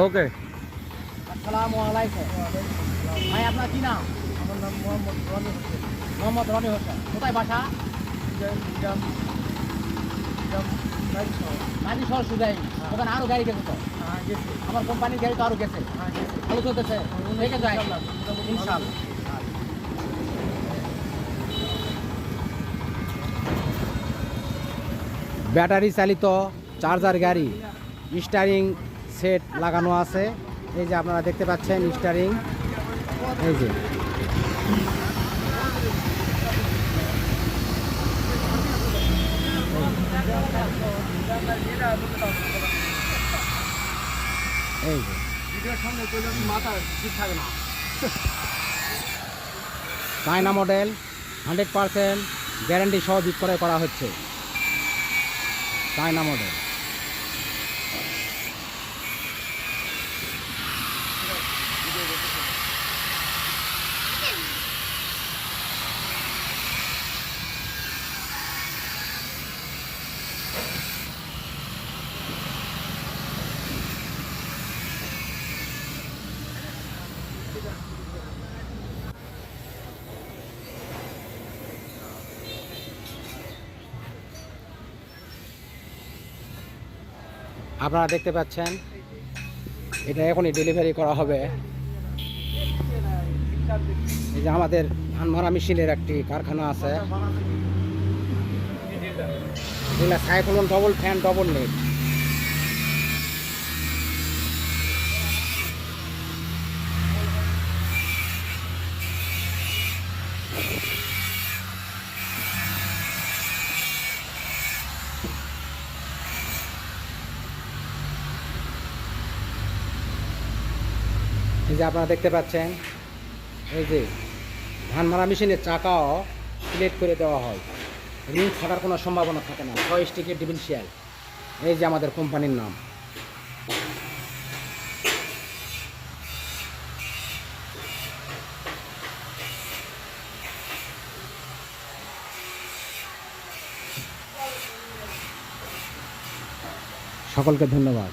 ওকে। আসসালামু আলাইকুম। ভাই আপনার কি নাম? আমার নাম মোহাম্মদ রনি হোসেন। মোহাম্মদ রনি হোসেন। কোথায় বাসা? নাজি শহর সুজাই। ওখানে আরো গাড়ি গেছে তো? হ্যাঁ গেছি। আমার কোম্পানির গাড়ি তো আরো গেছে। হ্যাঁ গেছি। ভালো চলতেছে? দেখে যায় ইনশাআল্লাহ। ইনশাআল্লাহ। ব্যাটারি চালিত চার্জার গাড়ি, স্টারিং সেট লাগানো আছে। এই যে আপনারা দেখতে পাচ্ছেন স্টারিং, এই যে এই যে ভিডিওর সামনে চলে মাথা ঠিক থাকে না। চায়না মডেল 100% গ্যারান্টি সহ বিক্রয় করা হচ্ছে। China model. আপনারা দেখতে পাচ্ছেন এটা এখনই ডেলিভারি করা হবে। এই যে আমাদের ধান মারা মেশিনের একটি কারখানা আছে, এগুলা cyclone double fan double net. এই যে আপনারা দেখতে পাচ্ছেন এই যে ধান মারা মেশিনের চাকাও প্লেট করে দেওয়া হয়, রিং থাকার কোনো সম্ভাবনা থাকে না। 6 স্টিকের ডিফারেন্সিয়াল। এই যে আমাদের কোম্পানির নাম। সকলকে ধন্যবাদ।